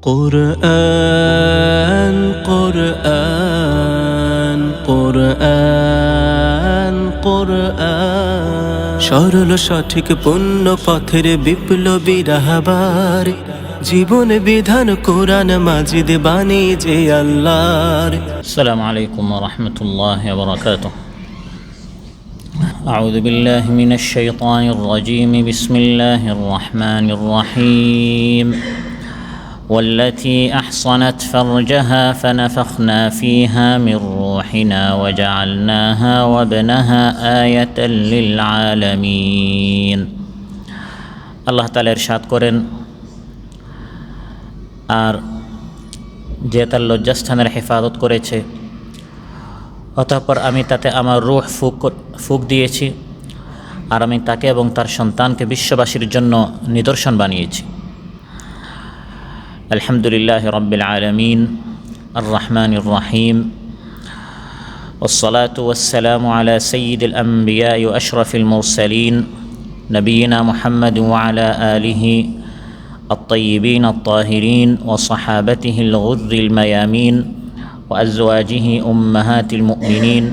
কুরআন কুরআন কুরআন কুরআন সরল সঠিক পূর্ণ পথের বিপ্লবী রাহবার জীবন বিধান কোরআন মাজিদ বাণী যে আল্লাহর। السلام عليكم ورحمة الله وبركاته. أعوذ بالله من الشيطان الرجيم. بسم الله الرحمن الرحيم. والتي أحصنت فرجها فنفخنا فيها من روحنا وجعلناها وابنها آية للعالمين. الله تعالى إرشاد করেন, আর যে তার লজ্জাস্থানের হেফাজত করেছে, অতঃপর আমি তাতে আমার রূহ ফুঁক দিয়েছি, আর আমি তাকে এবং তার সন্তানকে বিশ্ববাসীর জন্য নিদর্শন বানিয়েছি। আলহামদুলিল্লাহ রাব্বিল আলামিন আর রহমানির রহিম والصلاة والسلام على سيد الأنبياء وأشرف المرسلين نبينا محمد وعلى آله الطيبين الطاهرين وصحابته الغر الميامين وأزواجه أمهات المؤمنين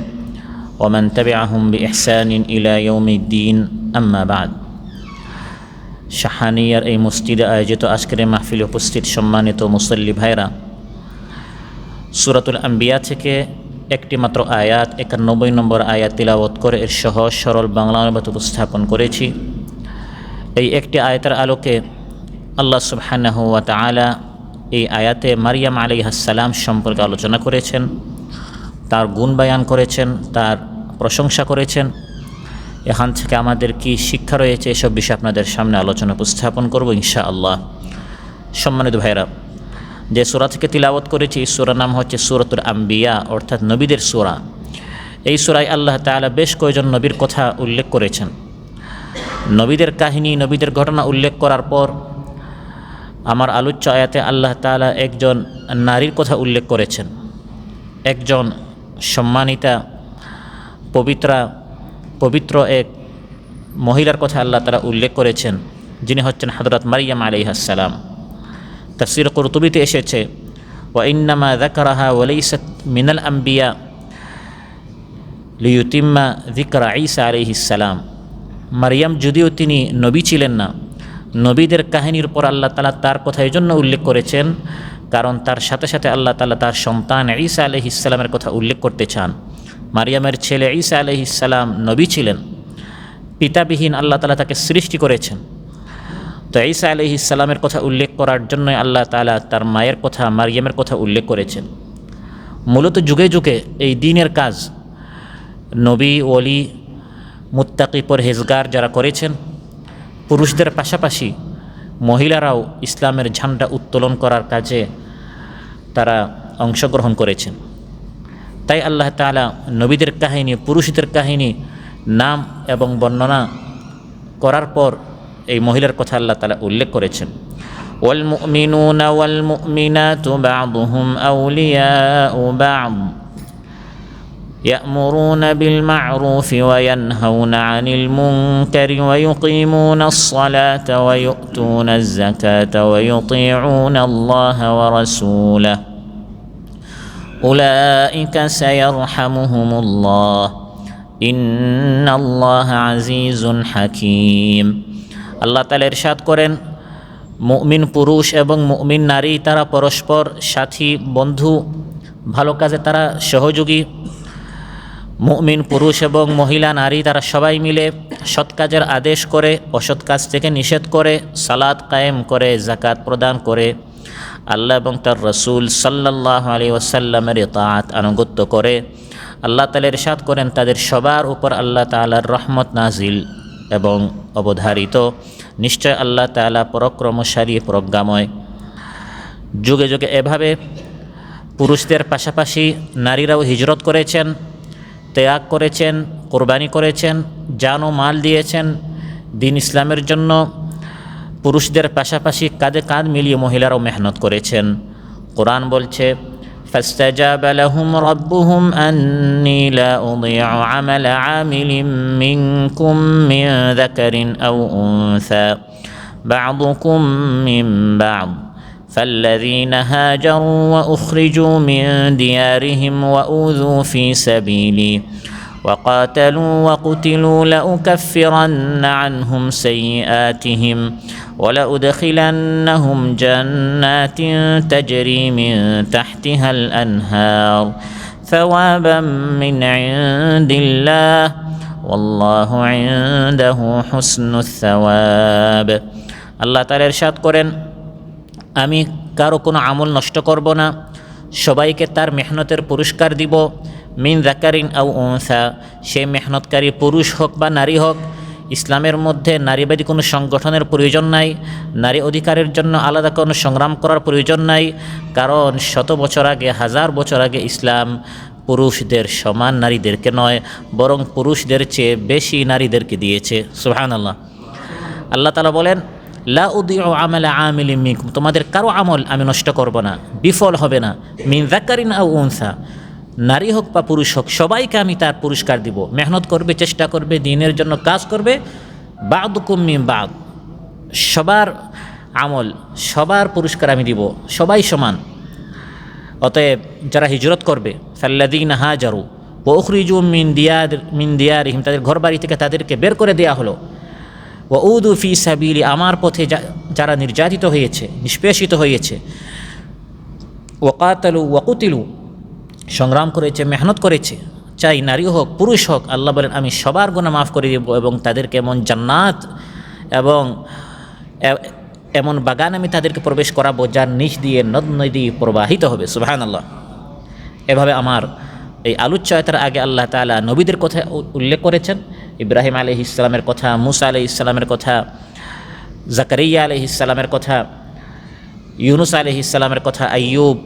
ومن تبعهم بإحسان إلى يوم الدين. أما بعد. শাহানিয়ার এই মসজিদে আয়োজিত আজকের মাহফিলে উপস্থিত সম্মানিত মুসল্লি ভাইরা, সূরাতুল আম্বিয়া থেকে একটি মাত্র আয়াত 91 নম্বর আয়াত তিলাওয়াত করে এর সহজ সরল বাংলা অনুবাদ উপস্থাপন করেছি। এই একটি আয়াতের আলোকে আল্লাহ সুবহানাহু ওয়া তাআলা এই আয়াতে মারিয়াম আলাইহিস সালাম সম্পর্কে আলোচনা করেছেন, তার গুণ বয়ান করেছেন, তার প্রশংসা করেছেন। এখান থেকে আমাদের কি শিক্ষা রয়েছে এসব বিষয়ে আপনাদের সামনে আলোচনা উপস্থাপন করব ইনশাআল্লাহ। সম্মানিত ভাইরা, যে সূরা থেকে তিলাওয়াত করেছি এই সূরার নাম হচ্ছে সূরাতুল আম্বিয়া, অর্থাৎ নবীদের সূরা। এই সূরায় আল্লাহ তাআলা বেশ কয়েকজন নবীর কথা উল্লেখ করেছেন। নবীদের কাহিনী, নবীদের ঘটনা উল্লেখ করার পর আমার আলোচ্য আয়াতে আল্লাহ তাআলা একজন নারীর কথা উল্লেখ করেছেন, একজন সম্মানিতা পবিত্র এক মহিলার কথা আল্লাহ তাআলা উল্লেখ করেছেন, যিনি হচ্ছেন হযরত মারিয়াম আলাইহিস সালাম। তাফসীর কুরতুবীতে এসেছে, ওয়া ইন্নামা যাকারাহা ওয়া লাইসাত মিনাল আম্বিয়া লিইউতিম্মা যিকরা ঈসা আলাইহিস সালাম। মারিয়াম যদিও তিনি নবী ছিলেন না, নবীদের কাহিনীর পর আল্লাহ তাআলা তার কথা এই জন্য উল্লেখ করেছেন কারণ তার সাথে সাথে আল্লাহ তাআলা তার সন্তান ঈসা আলাইহিস সালামের কথা উল্লেখ করতে চান। মারিয়ামের ছেলে ঈসা আলাইহিস সালাম নবী ছিলেন, পিতাবিহীন আল্লাহ তাআলা তাকে সৃষ্টি করেছেন। তো ঈসা আলাইহিস সালামের কথা উল্লেখ করার জন্যই আল্লাহ তাআলা তার মায়ের কথা মারিয়ামের কথা উল্লেখ করেছেন। মূলত যুগে যুগে এই দ্বীনের কাজ নবী, ওলি, মুত্তাকি, পরহেজগার যারা করেছেন, পুরুষদের পাশাপাশি মহিলারাও ইসলামের ঝান্ডা উত্তোলন করার কাজে তারা অংশগ্রহণ করেছেন। তাই আল্লাহ তাআলা নবীদের কাহিনী, পুরুষদের কাহিনী নাম এবং বর্ণনা করার পর এই মহিলার কথা আল্লাহ তাআলা উল্লেখ করেছেন। ওয়াল মুমিনুনা ওয়াল মুমিনাতু বা'দুহুম আউলিয়াউ বা'দ يأمرون بالمعروف وينهون عن المنكر ويقيمون الصلاة ويؤتون الزكاة ويطيعون الله ورسوله أولئك سيرحمهم الله إن الله عزيز حكيم. আল্লাহ তাআলা ইরশাদ করেন, মুমিন পুরুষ এবং মুমিন নারী তারা পরস্পর সাথী, বন্ধু, ভালো কাজে তারা সহযোগী। মুমিন পুরুষ এবং মহিলা নারী তারা সবাই মিলে সৎ কাজের আদেশ করে, অসৎ কাজ থেকে নিষেধ করে, সালাত কায়েম করে, যাকাত প্রদান করে, আল্লাহ এবং তার রাসূল সাল্লাল্লাহু আলাইহি ওয়াসাল্লামের ইতাআত আনুগত্য করে। আল্লাহ তাআলা ইরশাদ করেন, তাদের সবার উপর আল্লাহ তাআলার রহমত নাজিল এবং অবধারিত। নিশ্চয় আল্লাহ তাআলা পরাক্রমশালী, প্রজ্ঞাময়। যুগে যুগে এভাবে পুরুষদের পাশাপাশি নারীরাও হিজরত করেছেন, ত্যাগ করেছেন, কোরবানি করেছেন, জান ও মাল দিয়েছেন দ্বীন ইসলামের জন্য। পুরুষদের পাশাপাশি কাঁধে কাঁধ মিলিয়ে মহিলারাও মেহনত করেছেন। কোরআন বলছে, ফাস্তাজাবা লাহুম রাব্বুহুম আন্নী লা উযীউ আমালা আমিলিন মিনকুম মিন যাকারিন আও উনসা বা'দুকুম মিন বা'দ فالذين هاجروا وأخرجوا من ديارهم وأوذوا في سبيلي وقاتلوا وقتلوا لأكفرن عنهم سيئاتهم ولأدخلنهم جنات تجري من تحتها الأنهار ثوابا من عند الله والله عنده حسن الثواب আল্লাহ তাআলা ইরশাদ করেন, আমি কারো কোনো আমল নষ্ট করব না, সবাইকে তার মেহনতের পুরস্কার দিব। মিন যাকারিন আও উনসা, সে মেহনতকারী পুরুষ হোক বা নারী হোক। ইসলামের মধ্যে নারীবাদী কোনো সংগঠনের প্রয়োজন নাই, নারী অধিকারের জন্য আলাদা কোনো সংগ্রাম করার প্রয়োজন নাই, কারণ শত বছর আগে, হাজার বছর আগে ইসলাম পুরুষদের সমান নারীদেরকে নয়, বরং পুরুষদের চেয়ে বেশি নারীদেরকে দিয়েছে। সুবহানাল্লাহ। আল্লাহ তাআলা বলেন, লা উদিউ আমালা আমিলিন মিনকুম, তোমাদের কারো আমল আমি নষ্ট করব না, বিফল হবে না। মিন যাকারিন আও উনসা, নারী হোক বা পুরুষ হোক, সবাইকে আমি তার পুরস্কার দিব। মেহনত করবে, চেষ্টা করবে, দিনের জন্য কাজ করবে। বা'দুকুম মিন বা'দ, সবার আমল, সবার পুরস্কার আমি দিব, সবাই সমান। অতএব যারা হিজরত করবে, ফাল্লাযীনা হাজারু ওয়া উখরিজু মিন দিয়ারিহিম, তাদের ঘর বাড়ি থেকে তাদেরকে বের করে দেয়া হলো। ওয়া উযু ফি সাবিলি, আমার পথে যারা নির্যাতিত হয়েছে, নিষ্পেষিত হয়েছে। ওয়া কাতালু ওয়া কুতিলু, সংগ্রাম করেছে, মেহনত করেছে, চাই নারী হোক পুরুষ হোক। আল্লাহ বলেন, আমি সবার গুনাহ মাফ করে দেব এবং তাদেরকে এমন জান্নাত এবং এমন বাগান আমি তাদেরকে প্রবেশ করাবো যার নিচ দিয়ে নদ নদী প্রবাহিত হবে। সুবহানাল্লাহ। এভাবে আমার এই আলোচ্যতার আগে আল্লাহ তাআলা নবীদের কথা উল্লেখ করেছেন। ইব্রাহিম আলাইহিস সালামের কথা, মুসা আলাইহিস সালামের কথা, জাকারিয়া আলাইহিস সালামের কথা, ইউনুস আলাইহিস সালামের কথা, আইয়ুব,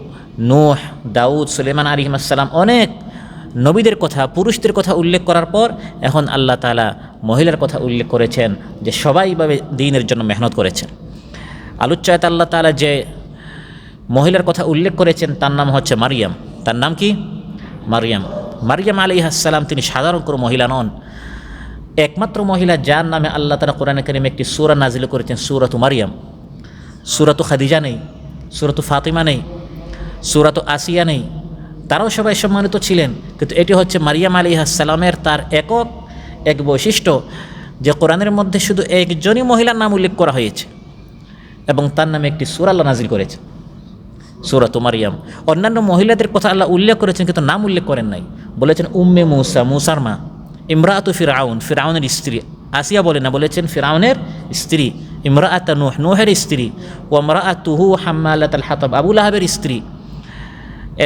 নূহ, দাউদ, সুলাইমান আলাইহিস সালাম, অনেক নবীদের কথা, পুরুষদের কথা উল্লেখ করার পর এখন আল্লাহ তাআলা মহিলার কথা উল্লেখ করেছেন, যে সবাই ভাবে দ্বীনের জন্য মেহনত করেছেন। আলোচ্যতায় আল্লাহ তাআলা যে মহিলার কথা উল্লেখ করেছেন তার নাম হচ্ছে মারিয়াম। তার নাম কি? মারিয়াম। মারিয়াম আলাইহিস সালাম তিনি সাধারণ কোনো মহিলা নন, একমাত্র মহিলা যার নামে আল্লাহ তাআলা কোরআনে কারীমে একটি সূরা নাজিল করেছেন, সূরাতু মারিয়াম। সূরাতু খাদিজা নেই, সূরাতু ফাতিমা নেই, সূরাতু আসিয়া নেই, তারাও সবাই সম্মানিত ছিলেন, কিন্তু এটি হচ্ছে মারিয়াম আলাইহিস সালামের তার এক বৈশিষ্ট্য, যে কোরআনের মধ্যে শুধু একজনই মহিলার নাম উল্লেখ করা হয়েছে এবং তার নামে একটি সূরা আল্লাহ নাজিল করেছে, সূরাতু মারিয়াম। অন্যান্য মহিলাদের কথা আল্লাহ উল্লেখ করেছেন কিন্তু নাম উল্লেখ করেন নাই, বলেছেন উম্মে মুসা, মুসার মা, ইমরাআতু ফিরআউন, ফিরআউনের স্ত্রী। আসিয়া বলে না, বলেছেন ফিরআউনের স্ত্রী। ইমরাআতু নূহ, নূহের স্ত্রী। ওয়া ইমরাআতুহু হাম্মালাতাল হাতাব, আবু লাহাবের স্ত্রী।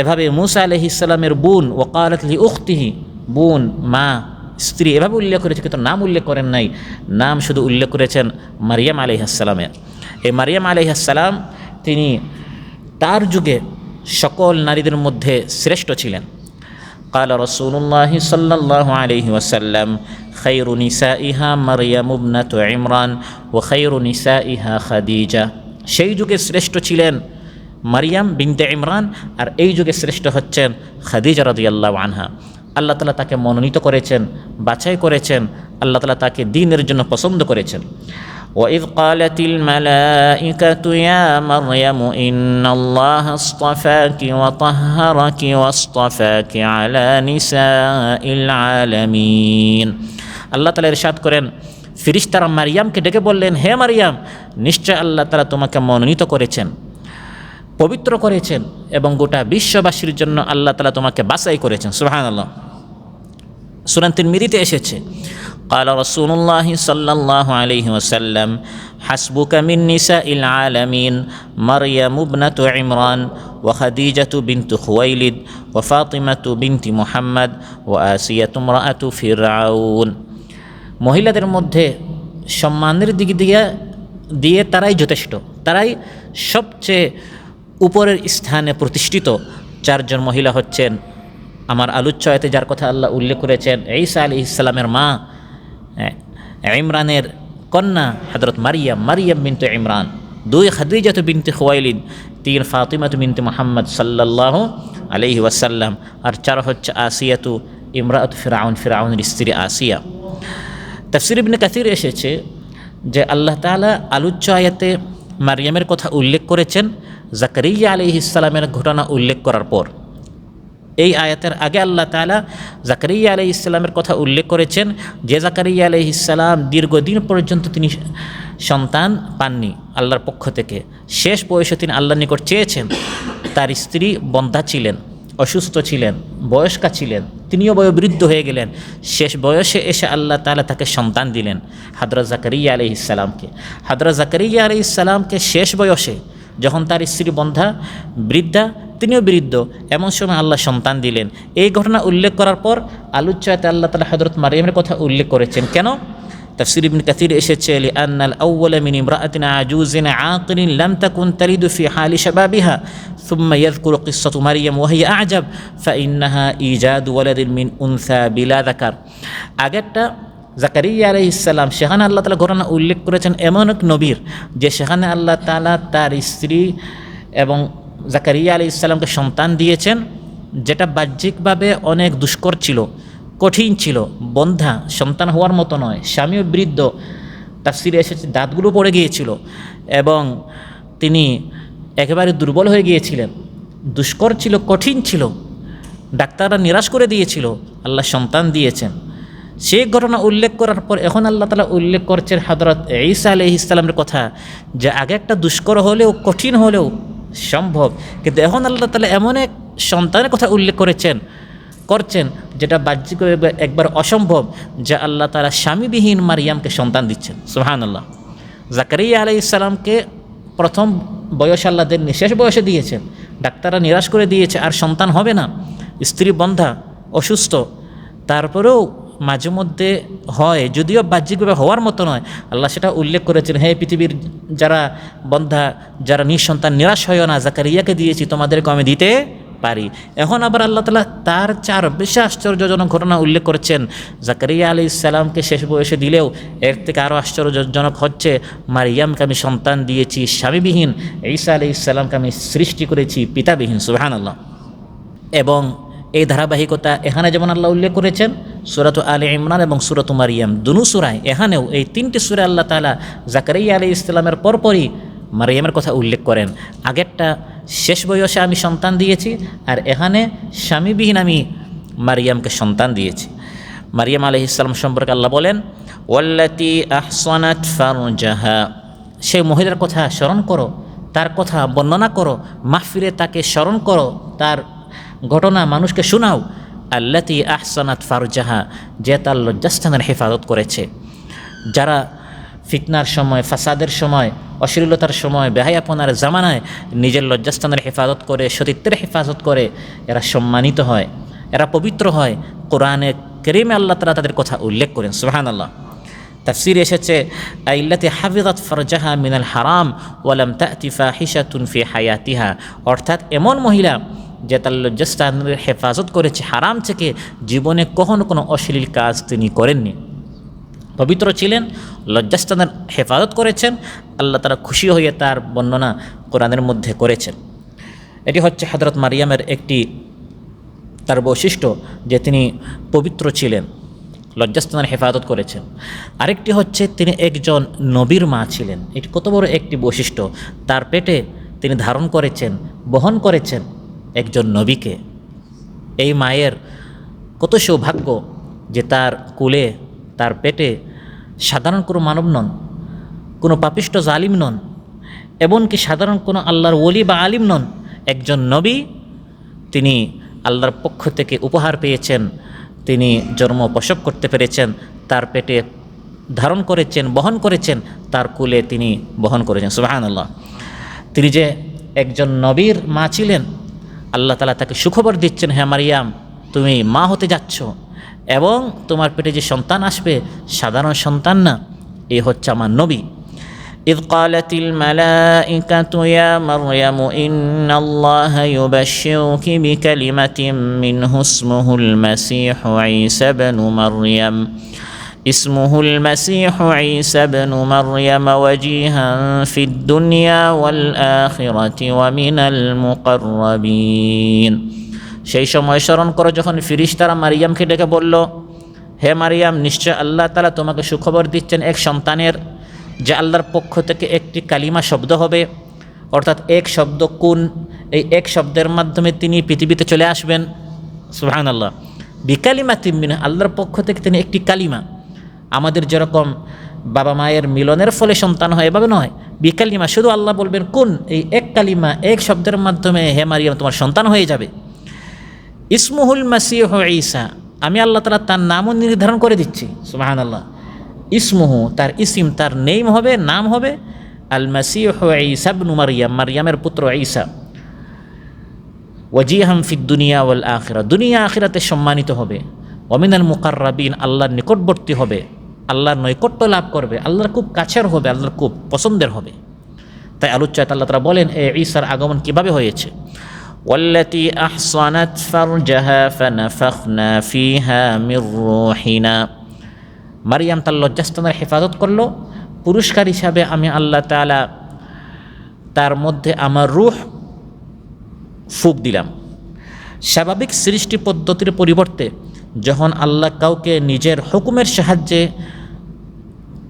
এভাবে মুসা আলাইহিস সালামের বোন, ওয়া ক্বালাত লি উখতিহি, বোন, মা, স্ত্রী, এভাবে উল্লেখ করেছে কিন্তু নাম উল্লেখ করেন নাই। নাম শুধু উল্লেখ করেছেন মারিয়াম আলাইহিস সালামের। এই মারিয়াম আলাইহিস সালাম তিনি তার যুগে সকল নারীদের মধ্যে শ্রেষ্ঠ ছিলেন। قال رسول الله صلى الله عليه وسلم خير نسائها مريم ابنة عمران وخير نسائها خديجة। সেই যুগে শ্রেষ্ঠ ছিলেন মারিয়াম বিনতে ইমরান, আর এই যুগে শ্রেষ্ঠ হচ্ছেন খাদিজা রাদিয়াল্লাহু আনহা। আল্লাহ তাআলা তাকে মনোনীত করেছেন, বাছাই করেছেন, আল্লাহ তাআলা তাকে দ্বীনের জন্য পছন্দ করেছেন। وإذ قالت الملائكة يا مريم إن الله اصطفاك وطهرك واصطفاك على نساء العالمين। আল্লাহ তাআলা ইরশাদ করেন, ফেরেশতারা মারিয়ামকে ডেকে বললেন, হে মারিয়াম, নিশ্চয় আল্লাহ তাআলা তোমাকে মনোনীত করেছেন, পবিত্র করেছেন এবং গোটা বিশ্ববাসীর জন্য আল্লাহ তাআলা তোমাকে বাছাই করেছেন। সুবহানাল্লাহ। সূরা তিরমিজিতে এসেছে, قال رسول الله صلى الله عليه وسلم حسبك من نساء العالمين مريم ابنة عمران وخديجة بنت خويلد وفاطمة بنت محمد وآسية امرأة فرعون। মহিলাদের মধ্যে সম্মানের দিক দিয়ে তারাই যথেষ্ট, তারাই সবচেয়ে উপরের স্থানে প্রতিষ্ঠিত। চারজন মহিলা হচ্ছেন আমার আলোচ্যতে যার কথা আল্লাহ উল্লেখ করেছেন, ঈসা আলাইহিস সালামের মা, ইমরানের কন্যা হযরত মারিয়াম, মারিয়াম বিনতে ইমরান। 2 খাদিজাতু বিনতে খুয়াইলিদ, 3 ফাতিমাতু বিনতে মুহাম্মদ সাল্লাল্লাহু আলাইহি ওয়াসাল্লাম, আর 4 হচ্ছে আসিয়াতু ইমরাআতু ফিরআউন, ফিরআউনের স্ত্রী আসিয়া। তাফসীর ইবনে কাসীর এসেছে যে আল্লাহ তাআলা আলোচ্য আয়াতে মারিয়ামের কথা উল্লেখ করেছেন জাকারিয়া আলাইহিস সালামের ঘটনা উল্লেখ করার পর, এই আয়াতের আগে আল্লাহ তাআলা জাকারিয়া আলাইহিস সালামের কথা উল্লেখ করেছেন যে জাকারিয়া আলাইহিস সালাম দীর্ঘদিন পর্যন্ত তিনি সন্তান পাননি আল্লাহর পক্ষ থেকে। শেষ বয়সে তিনি আল্লাহর নিকট চেয়েছেন। তার স্ত্রী বন্ধ্যা ছিলেন, অসুস্থ ছিলেন, বয়স্কা ছিলেন, তিনিও বয়োবৃদ্ধ হয়ে গেলেন। শেষ বয়সে এসে আল্লাহ তাআলা তাকে সন্তান দিলেন হযরত জাকারিয়া আলাইহিস সালামকে। হযরত জাকারিয়া আলাইহিস সালামকে শেষ বয়সে যখন তার স্ত্রী বন্ধ্যা, বৃদ্ধা, তিনিও বৃদ্ধ, এমন সময় আল্লাহ সন্তান দিলেন। এই ঘটনা উল্লেখ করার পর আলোচ্যতে আল্লাহ তাআলা হযরত মারিয়ামের কথা উল্লেখ করেছেন। কেন? তাফসীর ইবনে কাসীর এসেছে লিআন্নাল আউওয়ালা মিন ইমরাআতিন আজুজিন আকিলিন লাম তাকুন তালিদু ফি হালি শাবাবিহা সুম্মা ইয়াযকুরু কিসসাতু মারইয়াম ওয়া হিয়া আ'জাব ফাইন্নাহা ইজাদু ওয়ালাদিন মিন উনসা বিলা যাকার। আগেরটা জাকারিয়া আলাইহিস সালাম, সেখানে আল্লাহ তাআলা ঘটনা উল্লেখ করেছেন এমন এক নবীর যে সেখানে আল্লাহ তাআলা তার স্ত্রী এবং জাকারিয়া আলাইহিস সালামকে সন্তান দিয়েছেন, যেটা বাহ্যিকভাবে অনেক দুষ্কর ছিল, কঠিন ছিল, বন্ধ্যা, সন্তান হওয়ার মতো নয়, স্বামীও বৃদ্ধ, তাফসীরে এসেছে দাঁতগুলো পড়ে গিয়েছিল এবং তিনি একেবারে দুর্বল হয়ে গিয়েছিলেন, দুষ্কর ছিল, কঠিন ছিল, ডাক্তাররা নিরাশ করে দিয়েছিল। আল্লাহ সন্তান দিয়েছেন। সেই ঘটনা উল্লেখ করার পর এখন আল্লাহ তাআলা উল্লেখ করছেন হযরত ঈসা আলাইহিস সালামের কথা, যে আগে একটা দুষ্কর হলেও, কঠিন হলেও সম্ভব, কিন্তু এখন আল্লাহ তাআলা এমন এক সন্তানের কথা উল্লেখ করছেন যেটা বাহ্যিকভাবে একবার অসম্ভব, যা আল্লাহ তাআলা স্বামীবিহীন মারিয়ামকে সন্তান দিচ্ছেন। সুবহানাল্লাহ। জাকারিয়া আলাইহিস সালামকে প্রথম বয়সে আল্লাহ দেননি, শেষ বয়সে দিয়েছেন। ডাক্তাররা নিরাশ করে দিয়েছে, আর সন্তান হবে না, স্ত্রী বন্ধ্যা, অসুস্থ, তারপরেও মাঝে মধ্যে হয়, যদিও বাহ্যিকভাবে হওয়ার মতো নয়। আল্লাহ সেটা উল্লেখ করেছেন, হে পৃথিবীর যারা বন্ধ্যা, যারা নিঃসন্তান, নিরাশ হয় না, জাকারিয়াকে দিয়েছি, তোমাদেরকে আমি দিতে পারি। এখন আবার আল্লাহ তাআলা তার চার বেশি আশ্চর্যজনক ঘটনা উল্লেখ করেছেন। জাকারিয়া আলাইহিস সালামকে শেষ বয়সে দিলেও এর থেকে আরও আশ্চর্যজনক হচ্ছে মারিয়ামকে আমি সন্তান দিয়েছি স্বামীবিহীন, ঈসা আলাইহিস সালামকে আমি সৃষ্টি করেছি পিতাবিহীন। সুবহানাল্লাহ। এবং এই ধারাবাহিকতা এখানে যেমন আল্লাহ উল্লেখ করেছেন সূরাত আলে ইমরান এবং সূরাত মারিয়াম, দুনো সূরায়, এখানেও এই তিনটি সূরায় আল্লাহ তাআলা জাকারিয়া আলাইহিস সালামের পরপরই মারিয়ামের কথা উল্লেখ করেন। আগেরটা শেষ বয়সে আমি সন্তান দিয়েছি, আর এখানে স্বামীবিহীন আমি মারিয়ামকে সন্তান দিয়েছি। মারিয়াম আলাইহিস সালাম সম্পর্কে আল্লাহ বলেন, ওয়াল্লাতী আহসানাত ফারজাহা, সেই মহিলার কথা স্মরণ করো, তার কথা বর্ণনা করো, মাহফিলে তাকে স্মরণ করো, তার ঘটনা মানুষকে শোনাও। আল্লাতী আহসানাত ফারজাহা, যে তার লজ্জাস্থানের হেফাজত করেছে। যারা ফিতনার সময়, ফাসাদের সময়, অশ্লীলতার সময়, বেহায়াপনার জামানায় নিজের লজ্জাস্থানের হেফাজত করে, সতীত্বের হেফাজত করে, এরা সম্মানিত হয়, এরা পবিত্র হয়। কোরআনে কারীমে আল্লাহ তাআলা তাদের কথা উল্লেখ করেন। সুবহানাল্লাহ। তাফসীরে এসেছে আইল্লাতি হাফিজাত ফারজাহা মিনাল হারাম ওয়া লাম তা'তি ফাহিশাতুন ফি হায়াতিহা, অর্থাৎ এমন মহিলা যে তার লজ্জাস্থানের হেফাজত করেছে হারাম থেকে, জীবনে কখনো কোনো অশ্লীল কাজ তিনি করেননি, পবিত্র ছিলেন, লজ্জাস্থানের হেফাজত করেছেন। আল্লাহ তাআলা খুশি হয়ে তার বর্ণনা কোরআনের মধ্যে করেছেন। এটি হচ্ছে হযরত মারিয়ামের একটি তার বৈশিষ্ট্য, যে তিনি পবিত্র ছিলেন, লজ্জাস্থানের হেফাজত করেছেন। আরেকটি হচ্ছে তিনি একজন নবীর মা ছিলেন। এটি কত বড় একটি বৈশিষ্ট্য। তার পেটে তিনি ধারণ করেছেন, বহন করেছেন একজন নবীকে। এই মায়ের কত সৌভাগ্য যে তার কোলে, তার পেটে সাধারণ কোনো মানব নন, কোনো পাপিষ্ট জালিম নন, এমনকি সাধারণ কোনো আল্লাহর ওলি বা আলিম নন, একজন নবী। তিনি আল্লাহর পক্ষ থেকে উপহার পেয়েছেন, তিনি জন্ম প্রসব করতে পেরেছেন, তার পেটে ধারণ করেছেন, বহন করেছেন, তার কোলে তিনি বহন করেছেন। সুবহানাল্লাহ। তিনি যে একজন নবীর মা ছিলেন, আল্লাহ তাআলা তাকে সুখবর দিচ্ছেন, হে মারিয়াম, তুমি মা হতে যাচ্ছ এবং তোমার পেটে যে সন্তান আসবে সাধারণ সন্তান না, এ হচ্ছে আমার নবী। إذ قالت الملائكة يا مريم إن الله يبشرك بكلمة منه اسمه المسيح عيسى بن مريم وجيها في الدنيا والآخرة ومن المقربين। সেই সময় স্মরণ করো যখন ফেরেশতারা মারিয়ামকে ডেকে বলল, হে মারিয়াম, নিশ্চয় আল্লাহ তাআলা তোমাকে সুখবর দিচ্ছেন এক সন্তানের, যে আল্লাহর পক্ষ থেকে একটি কালিমা শব্দ হবে, অর্থাৎ এক শব্দ কুন, এই এক শব্দের মাধ্যমে তিনি পৃথিবীতে চলে আসবেন। সুবহানাল্লাহ। বিকালিমাতিন মিনহু, আল্লাহর পক্ষ থেকে তিনি একটি কালিমা। আমাদের যেরকম বাবা মায়ের মিলনের ফলে সন্তান হয়, এভাবে নয়, বিকালিমা, শুধু আল্লাহ বলবেন কুন, এই এক কালিমা, এক শব্দের মাধ্যমে হে মারিয়াম তোমার সন্তান হয়ে যাবে। ইসমুহুল মাসিহ ঈসা, আমি আল্লাহ তাআলা তার নামও নির্ধারণ করে দিচ্ছি। সুবহানাল্লাহ। ইসমুহু, তার ইসিম, তার নেম হবে, নাম হবে আল মাসিহ ঈসা ইবনু মারিয়াম, মারিয়ামের পুত্র ঈসা। ওয়াজিহাম ফিদ দুনিয়া ওয়াল আখিরা, দুনিয়া আখিরাতে সম্মানিত হবে। ওয়ামিনাল মুকাররাবিন, আল্লাহর নিকটবর্তী হবে, আল্লাহর নৈকট্য লাভ করবে, আল্লাহর খুব কাছের হবে, আল্লাহর খুব পছন্দের হবে। তাই আলোচ্যাত আল্লাহ তাআলা বলেন এই ঈসার আগমন কিভাবে হয়েছে। ওয়াল্লাতী আহসানাত ফারজাহা ফানাফাখনা ফীহা মির রূহিনা, মারিয়াম তার লজ্জাস্থানের হেফাজত করলো, পুরস্কার হিসাবে আমি আল্লাহ তাআলা তার মধ্যে আমার রূহ ফুঁক দিলাম। স্বাভাবিক সৃষ্টি পদ্ধতির পরিবর্তে যখন আল্লাহ কাউকে নিজের হুকুমের সাহায্যে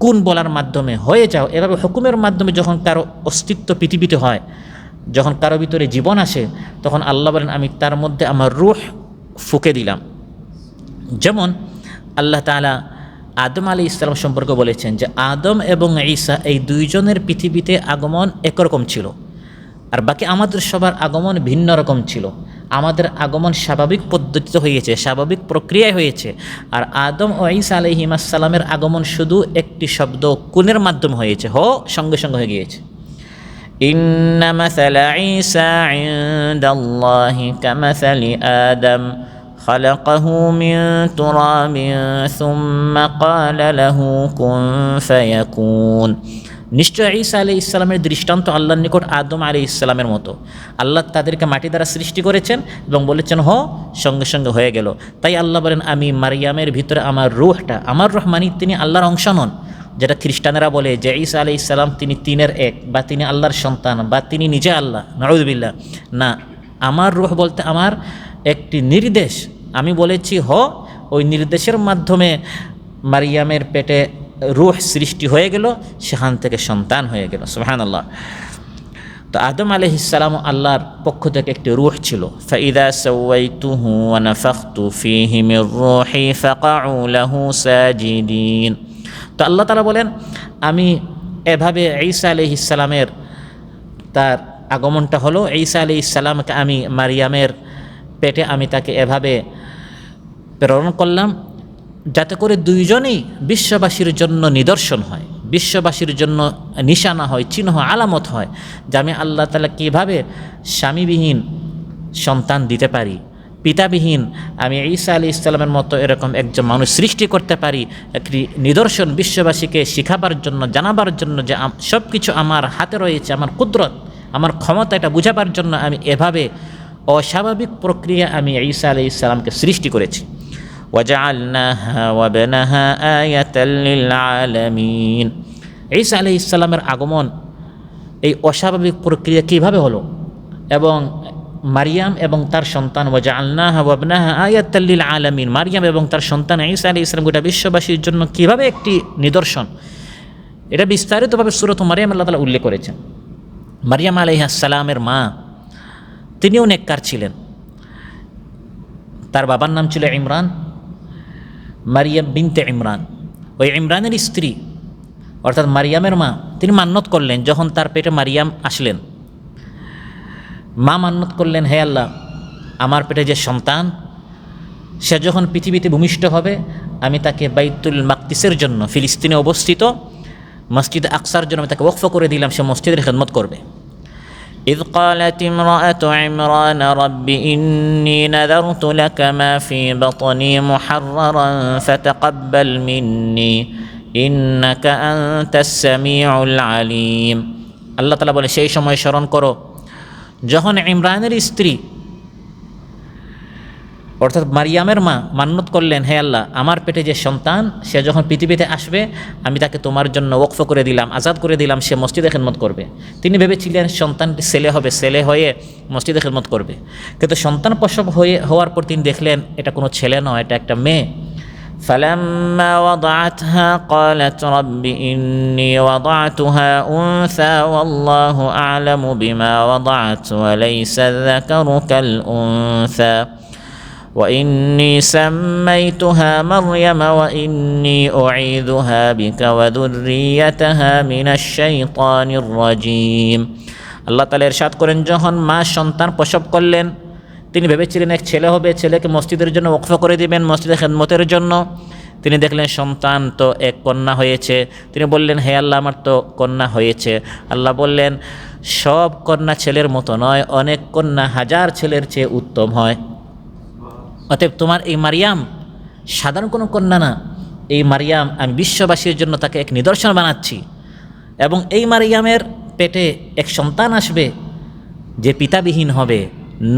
কুন বলার মাধ্যমে হয়ে যাও, এভাবে হুকুমের মাধ্যমে যখন কারো অস্তিত্ব পৃথিবীতে হয়, যখন কারো ভিতরে জীবন আসে, তখন আল্লাহ বলেন আমি তার মধ্যে আমার রূহ ফুঁকে দিলাম। যেমন আল্লাহ তাআলা আদম আলাইহিস সালাম সম্পর্কে বলেছেন যে আদম এবং ঈসা এই দুইজনের পৃথিবীতে আগমন একরকম ছিল, আর বাকি আমাদের সবার আগমন ভিন্ন রকম ছিল। আমাদের আগমন স্বাভাবিক পদ্ধতিতে হয়েছে, স্বাভাবিক প্রক্রিয়ায় হয়েছে, আর আদম ও ঈসা আলাইহিস সালামের আগমন শুধু একটি শব্দ কুনের মাধ্যমে হয়েছে, সঙ্গে সঙ্গে হয়ে গিয়েছে। ইন্না মাসালা ঈসা ইনদাল্লাহি কামাসালি আদম খালাকাহু মিন তুরাবিন সুম্মা ক্বালা লাহু কুন ফায়াকুন, নিশ্চয় ঈসা আলাইহিস সালামের দৃষ্টান্ত আল্লাহর নিকট আদম আলাইহিস সালামের মতো। আল্লাহ তাদেরকে মাটি দ্বারা সৃষ্টি করেছেন এবং বলেছেন সঙ্গে সঙ্গে হয়ে গেল। তাই আল্লাহ বলেন আমি মারিয়ামের ভিতরে আমার রূহটা, আমার রূহ মানে তিনি আল্লাহর অংশ নন, যেটা খ্রিস্টানেরা বলে যে ঈসা আলাইহিস সালাম তিনি তিনের এক, বা তিনি আল্লাহর সন্তান, বা তিনি নিজে আল্লাহ, নাউযুবিল্লাহ। না, আমার রূহ বলতে আমার একটি নির্দেশ। আমি বলেছি ওই নির্দেশের মাধ্যমে মারিয়ামের পেটে রূহ সৃষ্টি হয়ে গেল, সেখান থেকে সন্তান হয়ে গেল। সুবহানাল্লাহ। তো আদম আলাইহিস সালাম আল্লাহর পক্ষ থেকে একটি রূহ ছিল। ফাইদা সাওয়াইতুহু ওয়া নাফাখতু ফীহি মির রূহি ফাকাউ লাহু সাজিদিন। তো আল্লাহ তাআলা বলেন আমি এভাবে ঈসা আলাইহিস সালামের তার আগমনটা হলো, ঈসা আলাইহিস সালামকে আমি মারিয়ামের পেটে আমি তাকে এভাবে প্রেরণ করলাম যাতে করে দুইজনেই বিশ্ববাসীর জন্য নিদর্শন হয়, বিশ্ববাসীর জন্য নিশানা হয়, চিহ্ন হয়, আলামত হয় যে আমি আল্লাহ তাআলা কীভাবে স্বামীবিহীন সন্তান দিতে পারি, পিতাবিহীন আমি ঈসা আলাইহিস সালামের মতো এরকম একজন মানুষ সৃষ্টি করতে পারি। একটি নিদর্শন বিশ্ববাসীকে শিখাবার জন্য, জানাবার জন্য যে সব কিছু আমার হাতে রয়েছে, আমার কুদরত, আমার ক্ষমতা, এটা বুঝাবার জন্য আমি এভাবে অস্বাভাবিক প্রক্রিয়া আমি ঈসা আলাইহিস সালামকে সৃষ্টি করেছি। ওয়াজআলনাহা ওয়াবনাহা আয়াতাল লিল আলামিন। ঈসা আলাইহিস সালামের আগমন এই অস্বাভাবিক প্রক্রিয়া কিভাবে হলো, এবং মারিয়াম এবং তার সন্তান ওয়াজআলনাহা ওয়াবনাহা আয়াতাল লিল আলামিন, মারিয়াম এবং তার সন্তান ঈসা আলাইহিস সালাম গোটা বিশ্ববাসীর জন্য কিভাবে একটি নিদর্শন, এটা বিস্তারিতভাবে সূরা মারিয়াম আল্লাহ তাআলা উল্লেখ করেছেন। মারিয়াম আলাইহিস সালামের মা তিনিও নেককার ছিলেন। তার বাবার নাম ছিল ইমরান, মারিয়াম বিনতে ইমরান। ওই ইমরানের স্ত্রী অর্থাৎ মারিয়ামের মা তিনি মান্নত করলেন, যখন তার পেটে মারিয়াম আসলেন, মা মান্নত করলেন হে আল্লাহ, আমার পেটে যে সন্তান সে যখন পৃথিবীতে ভূমিষ্ঠ হবে আমি তাকে বাইতুল মাকদিসের জন্য, ফিলিস্তিনে অবস্থিত মসজিদ আকসার জন্য আমি তাকে ওয়াকফ করে দিলাম, সে মসজিদের খেদমত করবে। إذ قالت امرأة عمران رب إني نذرت لك ما في بطني محررا فتقبل مني إنك أنت السميع العليم। আল্লাহ তাআলা বলে সেই সময় স্মরণ করো যখন ইমরানের স্ত্রী অর্থাৎ মারিয়ামের মা মান্নত করলেন হে আল্লাহ, আমার পেটে যে সন্তান সে যখন পৃথিবীতে আসবে আমি তাকে তোমার জন্য ওয়াকফ করে দিলাম, আজাদ করে দিলাম, সে মসজিদে খেদমত করবে। তিনি ভেবেছিলেন সন্তানটি ছেলে হবে, ছেলে হয়ে মসজিদে খেদমত করবে, কিন্তু সন্তান প্রসব হওয়ার পর তিনি দেখলেন এটা কোনো ছেলে নয়, এটা একটা মেয়ে। فلما وضعتها قالت رب إني وضعتها أنثى والله أعلم بما وضعت وليس الذكر كالأنثى وإني سميتها مريم وإني أعيذها بك وذريتها من الشيطان الرجيم আল্লাহ তাআলা ইরশাদ করেন, যখন মা সন্তান প্রসব করলেন তিনি ভেবেছিলেন এক ছেলে হবে, ছেলেকে মসজিদের জন্য ওকফ করে দিবেন, মসজিদের খেদমতের জন্য। তিনি দেখলেন সন্তান তো এক কন্যা হয়েছে। তিনি বললেন, হে আল্লাহ, আমার তো কন্যা হয়েছে। আল্লাহ বললেন, সব কন্যা ছেলের মতো নয়, অনেক কন্যা হাজার ছেলের চেয়ে উত্তম হয়। অতএব তোমার এই মারিয়াম সাধারণ কোনো কন্যা না, এই মারিয়াম আমি বিশ্ববাসীর জন্য তাকে এক নিদর্শন বানাচ্ছি। এবং এই মারিয়ামের পেটে এক সন্তান আসবে যে পিতাবিহীন হবে,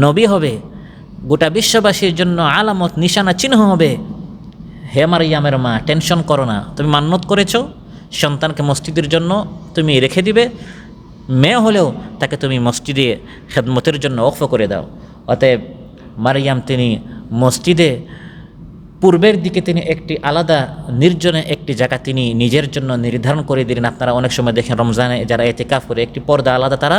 নবী হবে, গোটা বিশ্ববাসীর জন্য আলামত, নিশানা, চিহ্ন হবে। হে মারিয়ামের মা, টেনশন করো না, তুমি মান্যত করেছো সন্তানকে মসজিদের জন্য তুমি রেখে দিবে, মেয়ে হলেও তাকে তুমি মসজিদে খেদমতের জন্য ওকফ করে দাও। অতএব মারিয়াম তিনি মসজিদে পূর্বের দিকে তিনি একটি আলাদা নির্জনে একটি জায়গা তিনি নিজের জন্য নির্ধারণ করে দিলেন। আপনারা অনেক সময় দেখেন রমজানে যারা ইতিকাফ করে একটি পর্দা আলাদা তারা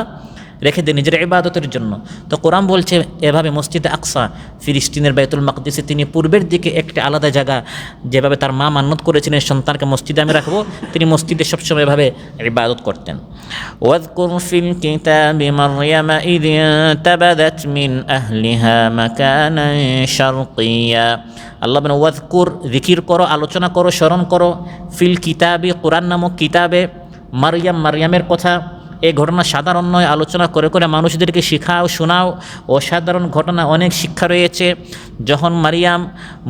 রেখে দেন নিজের ইবাদতের জন্য। তো কোরআন বলছে এভাবে মসজিদে আকসা ফিলিস্তিনের বাইতুল মাকদিসে তিনি পূর্বের দিকে একটি আলাদা জায়গা, যেভাবে তার মা মান্যত করেছিলেন সন্তানকে মসজিদে আমি রাখবো, তিনি মসজিদে সবসময় এভাবে ইবাদত করতেন। ওয়াযকুর ফিল কিতাবি মারইয়ামা ইয ইনতাবাযাত মিন আহলিহা মাকানান শারকিয়্যা। আল্লাহ বলেন, ওয়াযকুর, যিকির করো, আলোচনা করো, স্মরণ করো, ফিল কিতাবি, কোরআন নামক কিতাবে, মারইয়াম, মারইয়ামের কথা। এই ঘটনা সাধারণ নয়, আলোচনা করে করে মানুষদেরকে শিখাও, শোনাও। অসাধারণ ঘটনা, অনেক শিক্ষা রয়েছে। যখন মারিয়াম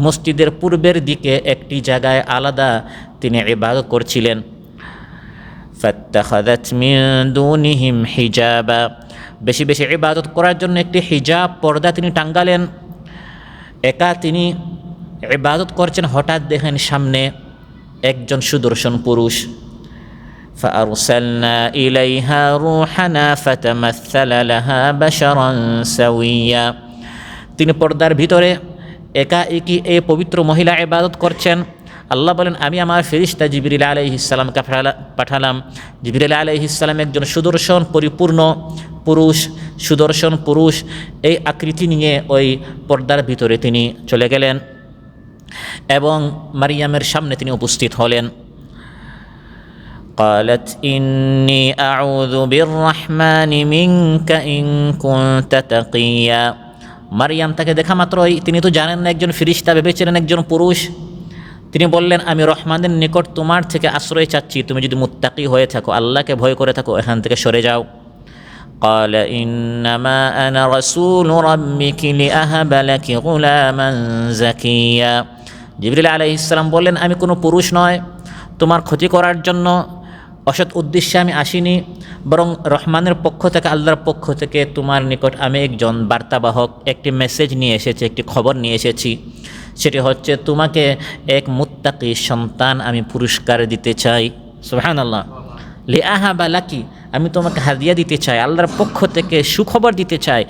মসজিদের পূর্বের দিকে একটি জায়গায় আলাদা তিনি ইবাদত করছিলেন, ফাত্তাখাযাত মিন দুনিহিম হিজাবা, বেশি বেশি ইবাদত করার জন্য একটি হিজাব, পর্দা তিনি টাঙ্গালেন। একা তিনি ইবাদত করছেন, হঠাৎ দেখেন সামনে একজন সুদর্শন পুরুষ। فأرسلنا إليها روحنا فتمثل لها بشرا سويا। তিনি পর্দার ভিতরে একা একই এই পবিত্র মহিলা ইবাদত করছেন। আল্লাহ বলেন, আমি আমার ফেরেশতা জিবরিল আলাইহিস সালামকে পাঠালাম। জিবরিল আলাইহিস সালাম একজন সুদর্শন পরিপূর্ণ পুরুষ, সুদর্শন পুরুষ এই আকৃতি নিয়ে ওই পর্দার ভিতরে তিনি চলে গেলেন এবং মারিয়ামের সামনে তিনি উপস্থিত হলেন। قالت إني أعوذ بالرحمن منك إن كنت تقيا। মারিয়াম তাকে দেখা মাত্রই, তিনি তো জানেন না একজন ফেরেশতা, ভেবেছিলেন একজন পুরুষ। তিনি বললেন, আমি রহমানের নিকট তোমার থেকে আশ্রয় চাচ্ছি, তুমি যদি মুত্তাকি হয়ে থাকো, আল্লাহকে ভয় করে থাকো, এখান থেকে সরে যাও। قال إنما أنا رسول ربك لأهب لك غلاما زكيا। জিবরিল আলাইহিস সালাম বললেন, আমি কোনো পুরুষ নয়, তোমার ক্ষতি করার জন্য অসৎ উদ্দেশ্যে আমি আসিনি, বরং রহমানের পক্ষ থেকে, আল্লাহর পক্ষ থেকে তোমার নিকট আমি একজন বার্তাবাহক, একটি মেসেজ নিয়ে এসেছি, একটি খবর নিয়ে এসেছি। সেটি হচ্ছে তোমাকে এক মুত্তাকি সন্তান আমি পুরস্কার দিতে চাই। সুবহানাল্লাহ। লিআহাবা লাকি, আমি তোমাকে হাদিয়া দিতে চাই, আল্লাহর পক্ষ থেকে সুখবর দিতে চাই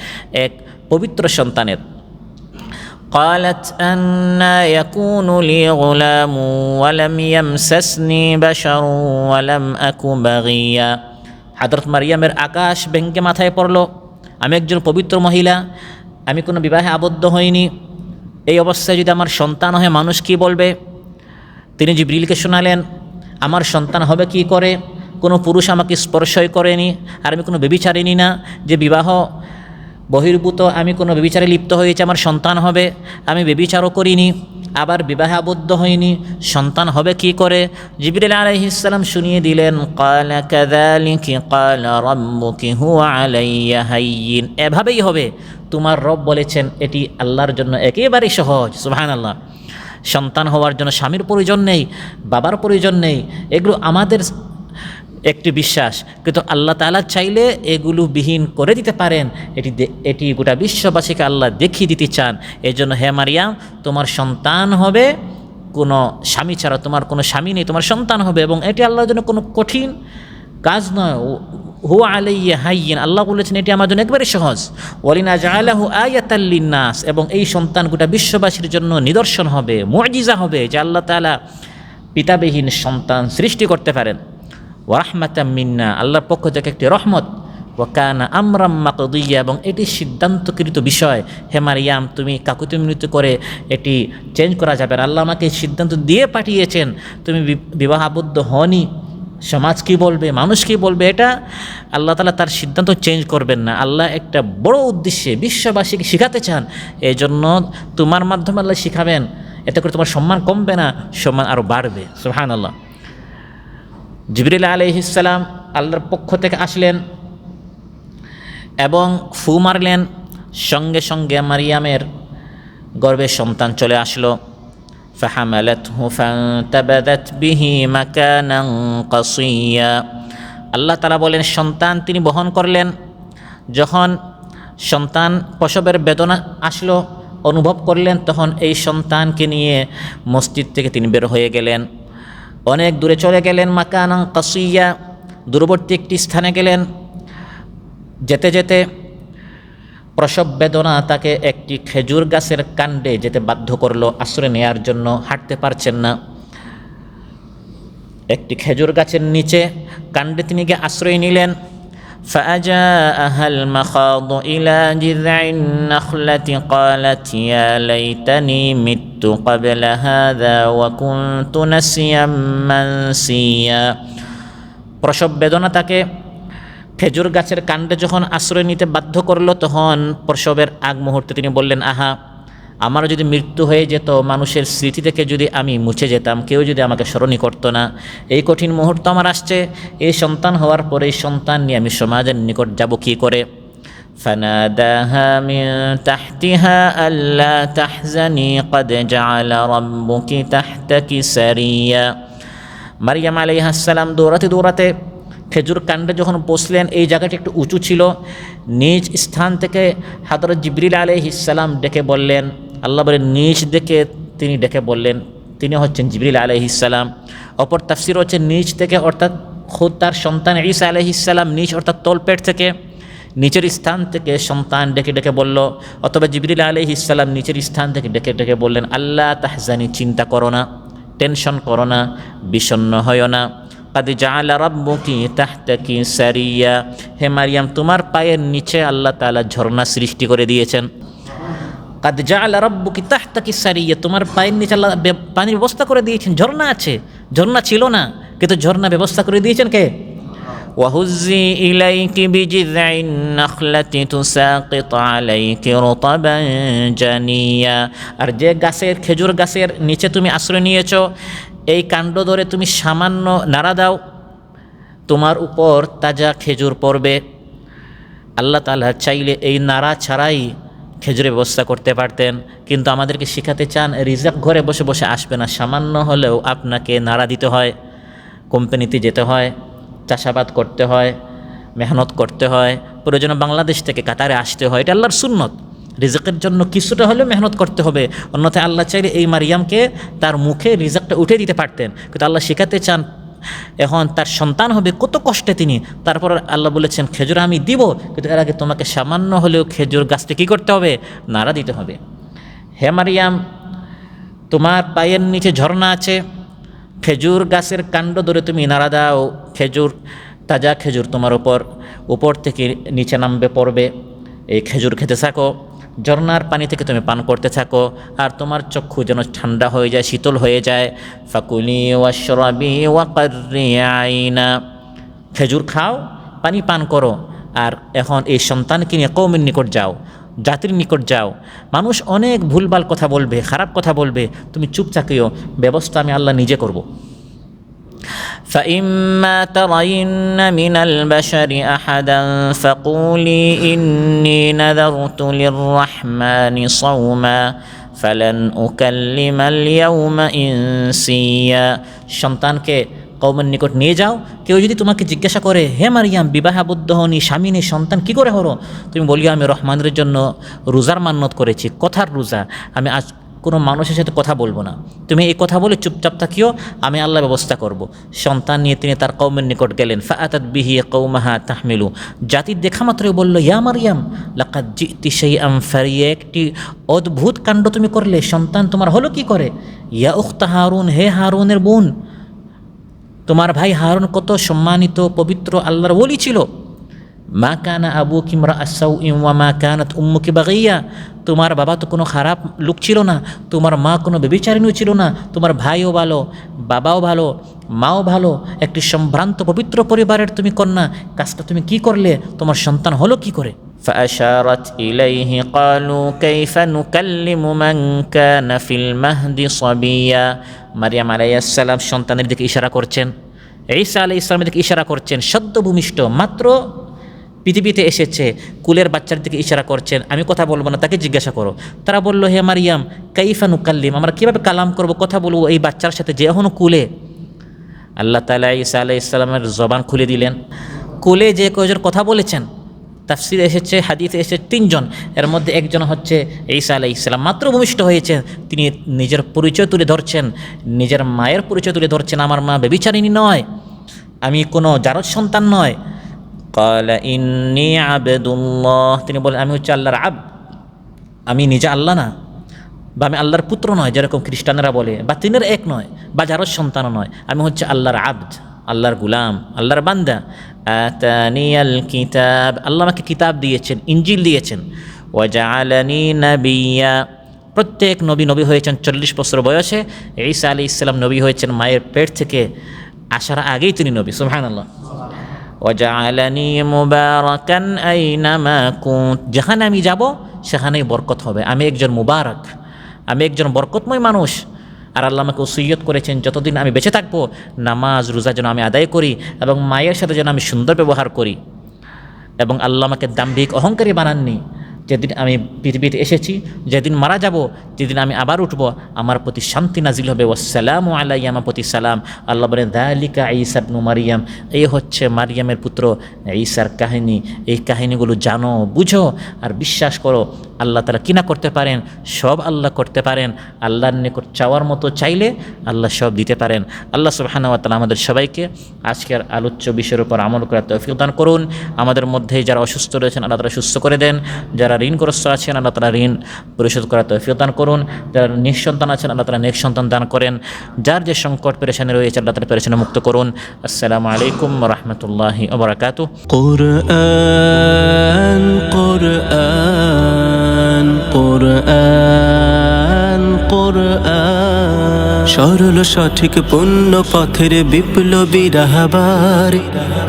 এক পবিত্র সন্তানের। قالت أنى يكون لي غلام ولم يمسسني بشر ولم أك بغيا। হযরত মারিয়ামের আকাশ ভেঙে মাথায় পড়ল, আমি একজন পবিত্র মহিলা, আমি কোনো বিবাহে আবদ্ধ হইনি, এই অবস্থায় যদি আমার সন্তান হয় মানুষ কি বলবে? তিনি জিবরিলকে শোনালেন, আমার সন্তান হবে কি করে? কোনো পুরুষ আমাকে স্পর্শই করেনি, আর আমি কোনো ব্যভিচারিণী না যে বিবাহ বহির্ভূত, আমি কোনো ব্যভিচারে লিপ্ত হয়েছে আমার সন্তান হবে, আমি ব্যভিচারও করিনি, আবার বিবাহে আবদ্ধ হইনি, সন্তান হবে কি করে? জিবরিল আলাইহিস সালাম শুনিয়ে দিলেন, ক্বালা কাযালিকি ক্বালা রাব্বুকি হুয়া আলাইয়া হায়্যিন, এভাবেই হবে, তোমার রব বলেছেন এটি আল্লাহর জন্য একেবারেই সহজ। সুবহানাল্লাহ। সন্তান হওয়ার জন্য স্বামীর প্রয়োজন নেই, বাবার প্রয়োজন নেই, এগুলো আমাদের একটি বিশ্বাস, কিন্তু আল্লাহ তাআলা চাইলে এগুলো বিহীন করে দিতে পারেন। এটি গোটা বিশ্ববাসীকে আল্লাহ দেখিয়ে দিতে চান। এই জন্য হে মারিয়াম, তোমার সন্তান হবে কোনো স্বামী ছাড়া, তোমার কোনো স্বামী নেই, তোমার সন্তান হবে, এবং এটি আল্লাহর জন্য কোনো কঠিন কাজ নয়। হুয়া আলাইয়া হাইয়িন, আল্লাহ বলেছেন এটি আমার জন্য একবারে সহজ। ওয়ালিনা জাআলাহু আয়াতাল লিন্নাস, এবং এই সন্তান গোটা বিশ্ববাসীর জন্য নিদর্শন হবে, মুআজিজা হবে যে আল্লাহ তাআলা পিতাবিহীন সন্তান সৃষ্টি করতে পারেন। ওয়া রাহমাতাম মিন্না, আল্লাহর পক্ষ থেকে একটি রহমত। ওয়া কানা আমরাম মাকদিয়া, এবং এটি সিদ্ধান্তকৃত বিষয়। হে মারিয়াম, তুমি কাকুতিমিনতি করে এটি চেঞ্জ করা যাবে না। আল্লাহ আমাকে সিদ্ধান্ত দিয়ে পাঠিয়েছেন, তুমি বিবাহাবদ্ধ হওনি, সমাজ কী বলবে, মানুষ কী বলবে, এটা আল্লাহ তাআলা তার সিদ্ধান্ত চেঞ্জ করবেন না। আল্লাহ একটা বড় উদ্দেশ্যে বিশ্ববাসীকে শিখাতে চান, এই জন্য তোমার মাধ্যমে আল্লাহ শিখাবেন। এতে করে তোমার সম্মান কমবে না, সম্মান আরও বাড়বে। সুবহানাল্লাহ। জিবরিল আলাইহিস সালাম আল্লাহর পক্ষ থেকে আসলেন এবং ফু মারলেন, সঙ্গে সঙ্গে মারিয়ামের গর্ভে সন্তান চলে আসলো। ফাহামালাতহু ফান্তাবাযাত বিহি মাকানান কাসিয়া, আল্লাহ তাআলা বলেন সন্তান তিনি বহন করলেন। যখন সন্তান প্রসবের বেদনা আসলো, অনুভব করলেন, তখন এই সন্তানকে নিয়ে মসজিদ থেকে তিনি বের হয়ে গেলেন, অনেক দূরে চলে গেলেন। মাকানান কাসিয়া, দূরবর্তী একটি স্থানে গেলেন। যেতে যেতে প্রসব বেদনা তাকে একটি খেজুর গাছের কাণ্ডে যেতে বাধ্য করলো আশ্রয় নেয়ার জন্য। হাঁটতে পারছেন না, একটি খেজুর গাছের নিচে কাণ্ডে তিনি গিয়ে আশ্রয় নিলেন। فأجاءها المخاض إلى جذع النخلة قالت يا ليتني مت قبل هذا وكنت نسيا منسيا। প্রসব বেদনা তাকে খেজুর গাছের কাণ্ডে যখন আশ্রয় নিতে বাধ্য করলো, তখন প্রসবের আগ মুহূর্তে তিনি বললেন, আহা, আমার যদি মৃত্যু হয়ে যেত, মানুষের স্মৃতি থেকে যদি আমি মুছে যেতাম, কেউ যদি আমাকে স্মরণই করতো না, এই কঠিন মুহূর্ত আমার আসছে। এই সন্তান হওয়ার পরে এই সন্তান নিয়ে আমি সমাজের নিকট যাব কী করে? ফানাদাহা মিন তাহতিহা আল্লা তাহজানি ক্বাদ জাআলা রাব্বুকি তাহতাকি সারিয়া। মারিয়াম আলাইহিস সালাম দৌড়াতে দৌড়াতে খেজুর কাণ্ডে যখন বসলেন, এই জায়গাটি একটু উঁচু ছিল, নিজ স্থান থেকে হযরত জিবরিল আলাইহিস সালাম ডেকে বললেন, আল্লাহ বলেন নিজ থেকে তিনি ডেকে বললেন, তিনি হচ্ছেন জিবরিল আলাইহিস সালাম। অপর তাফসীর হচ্ছে নিজ থেকে, অর্থাৎ খুদ তার সন্তান ঈসা আলাইহিস সালাম নিজ, অর্থাৎ তলপেট থেকে, নিচের স্থান থেকে সন্তান ডেকে ডেকে বলল। অথবা জিবরিল আলাইহিস সালাম নিচের স্থান থেকে ডেকে ডেকে বললেন, আল্লাহ তাহজানি, চিন্তা করো না, টেনশন করো না, বিষণ্ণ হয় না। কাদ জাআলা রাব্বুকি তাহতাকি সারিয়া, হে মারিয়াম, তোমার পায়ের নিচে আল্লাহ তাআলা ঝর্ণা সৃষ্টি করে দিয়েছেন। কাদ জাআলা রাব্বুকি তাহতাকি সারিয়া, তোমার পায়ের নিচে আল্লাহ পানির ব্যবস্থা করে দিয়েছেন, ঝর্ণা আছে। ঝর্ণা ছিল না, কিন্তু ঝর্ণা ব্যবস্থা করে দিয়েছেন কে? ওয়াহুজ্জি ইলাইকি বিজিযআইন নাখলাতি তুসাকিত আলাইকি রুতাবান জানিয়া, আর যে গাছের, খেজুর গাছের নিচে তুমি আশ্রয় নিয়েছো, এই কাণ্ড ধরে তুমি সামান্য নাড়া দাও, তোমার উপর তাজা খেজুর পড়বে। আল্লাহ তাআলা চাইলে এই নাড়া ছাড়াই খেজুরের ব্যবস্থা করতে পারতেন, কিন্তু আমাদেরকে শেখাতে চান রিজক ঘরে বসে বসে আসবে না, সামান্য হলেও আপনাকে নাড়া দিতে হয়, কোম্পানিতে যেতে হয়, চাষাবাদ করতে হয়, মেহনত করতে হয়, প্রয়োজনে বাংলাদেশ থেকে কাতারে আসতে হয়। এটা আল্লাহর সুন্নত। রিজকের জন্য কিছুটা হলেও মেহনত করতে হবে, অন্যথায় আল্লাহ চাইলে এই মারিয়ামকে তার মুখে রিজকটা উঠে দিতে পারতেন, কিন্তু আল্লাহ শেখাতে চান এখন তার সন্তান হবে কত কষ্টে তিনি। তারপর আল্লাহ বলেছেন খেজুর আমি দিব, কিন্তু এর আগে তোমাকে সামান্য হলেও খেজুর গাছটা কী করতে হবে? নাড়া দিতে হবে। হে মারিয়াম, তোমার পায়ের নিচে ঝর্ণা আছে, খেজুর গাছের কাণ্ড ধরে তুমি নাড়া দাও, খেজুর, তাজা খেজুর তোমার উপর থেকে নিচে নামবে পড়বে। এই খেজুর খেতে থাকো, ঝর্ণার পানি থেকে তুমি পান করতে থাকো, আর তোমার চক্ষু যেন ঠান্ডা হয়ে যায়, শীতল হয়ে যায়। ফাকুলি ওয়াশরাবি ওয়াকাররি আইনা, খেজুর খাও, পানি পান করো, আর এখন এই সন্তানকে নিয়ে কওমের নিকট যাও, জাতির নিকট যাও। মানুষ অনেক ভুলভাল কথা বলবে, খারাপ কথা বলবে, তুমি চুপ থাকিও, ব্যবস্থা আমি আল্লাহ নিজে করব। فإما ترين من البشر أحدا فقولي إني نذرت للرحمن صوما فلن أكلم اليوم إنسيا। সন্তানকে কওমের নিকট নিয়ে যাও, কেউ যদি তোমাকে জিজ্ঞাসা করে, হে মারিয়াম বিবাহাবদ্ধ হনি, স্বামী নেই, সন্তান কী করে হলো? তুমি বলিও আমি রহমানের জন্য রোজার মান্যত করেছি। কথার রোজা, আমি আজ কোনো মানুষের সাথে কথা বলবো না, তুমি এই কথা বলে চুপচাপ থাকিও, আমি আল্লাহ ব্যবস্থা করব। সন্তান নিয়ে তিনি তার কওমের নিকট গেলেন। ফাআতাত বিহি কওমাহা তাহমিলু, জাতির দেখা মাত্রই বলল, ইয়া মারইয়াম লাকাদ জিতি শাইআন ফারিয়া, একটি অদ্ভুত কাণ্ড তুমি করলে, সন্তান তোমার হলো কি করে? ইয়া উখতা হারুন, হে হারুনের বোন, তোমার ভাই হারুন কত সম্মানিত পবিত্র আল্লাহর ওলি ছিল। মা কানা আবুকি ইমরাআ সাউইন ওয়া মা কানাত উম্মুকি বাগিয়া, তোমার বাবা তো কোনো খারাপ লোক ছিল না, তোমার মা কোনো ব্যভিচারিণীও ছিল না, তোমার ভাইও ভালো, বাবাও ভালো, মাও ভালো, একটি সম্ভ্রান্ত পবিত্র পরিবারের তুমি কন্যা, কাজটা তুমি কি করলে? তোমার সন্তান হলো কি করে? فأشارت إليه قالوا كيف نكلم من كان في المهد صبيا। মারিয়াম আলাইহিস সালাম সন্তানের দিকে ইশারা করছেন, ঈসা আলাইহিস সালামের দিকে ইশারা করছেন, সদ্য ভূমিষ্ঠ মাত্র পৃথিবীতে এসেছে, কুলের বাচ্চার দিকে ইশারা করছেন, আমি কথা বলবো না, তাকে জিজ্ঞাসা করো। তারা বলল, হে মারিয়াম কাইফা নুকাল্লিম, আমরা কীভাবে কালাম করব, কথা বলবো এই বাচ্চার সাথে যে এখনও কুলে? আল্লাহ তাআলা ঈসা আলাইহিস সালামের জবান খুলে দিলেন। কুলে যে কয়জন কথা বলেছেন, তাফসিরে এসেছে, হাদিসে এসেছে 3 জন, এর মধ্যে একজন হচ্ছে ঈসা আলাইহিস সালাম। মাত্র ভূমিষ্ঠ হয়েছেন, তিনি নিজের পরিচয় তুলে ধরছেন, নিজের মায়ের পরিচয় তুলে ধরছেন, আমার মা ব্যভিচারিণী নয়, আমি কোনো জারজ সন্তান নয়। ক্বালা ইন্নী আবদুল্লাহ, তিনি বলেন আমি হচ্ছে আল্লাহর আবদ, আমি নিজে আল্লাহ না, বা আমি আল্লাহর পুত্র নয় যেরকম খ্রিস্টানেরা বলে, বা তিনের এক নয়, বা জারজ সন্তানও নয়, আমি হচ্ছে আল্লাহর আবদ, আল্লাহর গুলাম, আল্লাহর বান্দা। আতানিয়াল কিতাব, আল্লাহ আমাকে কিতাব দিয়েছেন, ইনজিল দিয়েছেন। ওয়া জাআলানি নাবিয়্যা, প্রত্যেক নবী হয়েছেন 40 বছর বয়সে। ঈসা আলাইহিস সালাম নবী হয়েছেন মায়ের পেট থেকে আসার আগেই তিনি নবী। সুবহানাল্লাহ। ওয়া জাআলানি মুবারাকান আইনামা কুনত, যেখানে আমি যাব সেখানেই বরকত হবে, আমি একজন মুবারক, আমি একজন বরকতময় মানুষ। আর আল্লাহ আমাকে ওসিয়ত করেছেন যতদিন আমি বেঁচে থাকবো নামাজ রোজা যেন আমি আদায় করি এবং মায়ের সাথে যেন আমি সুন্দর ব্যবহার করি। এবং আল্লাহ আমাকে দাম্ভিক অহংকারী বানাননি। যেদিন আমি পৃথিবীতে এসেছি, যেদিন মারা যাব, যেদিন আমি আবার উঠব, আমার প্রতি শান্তি নাজিল হবে। ওয়াসসালামু আলাইয়া, আমার প্রতি সালাম। আল্লাহ বলেন যালিকা ঈসা ইবনু মারইয়াম, এই হচ্ছে মারিয়ামের পুত্র ঈসার কাহিনী। এই কাহিনীগুলো জানো, বুঝো আর বিশ্বাস করো। আল্লাহ তাআলা কি না করতে পারেন, সব আল্লাহ করতে পারেন। আল্লাহর নিকট চাওয়ার মতো চাইলে আল্লাহ সব দিতে পারেন। আল্লাহ সুবহানাহু ওয়া তাআলা আমাদের সবাইকে আজকের আলোচ্য বিষয়ের উপর আমল করার তৌফিক দান করুন। আমাদের মধ্যে যারা অসুস্থ রয়েছেন আল্লাহ তাআলা সুস্থ করে দেন, যারা ঋণগ্রস্ত আছেন আল্লাহ তাআলা ঋণ পরিশোধ করার তৌফিক দান করুন, যারা নিঃসন্তান আছেন আল্লাহ তাআলা নেক সন্তান দান করেন, যার যে সংকট পেরেশানি রয়েছে আল্লাহ তাআলা পেরেশানি মুক্ত করুন। আসসালামু আলাইকুম ওয়া রাহমাতুল্লাহি ওয়া বারাকাতুহু। কুরআন কুরআন কুরআন কুরআন, সরল সঠিক পূর্ণ পথের বিপ্লবী রাহবার,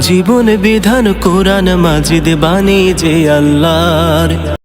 জীবন বিধান কোরআন মাজিদ বাণী যে আল্লাহর।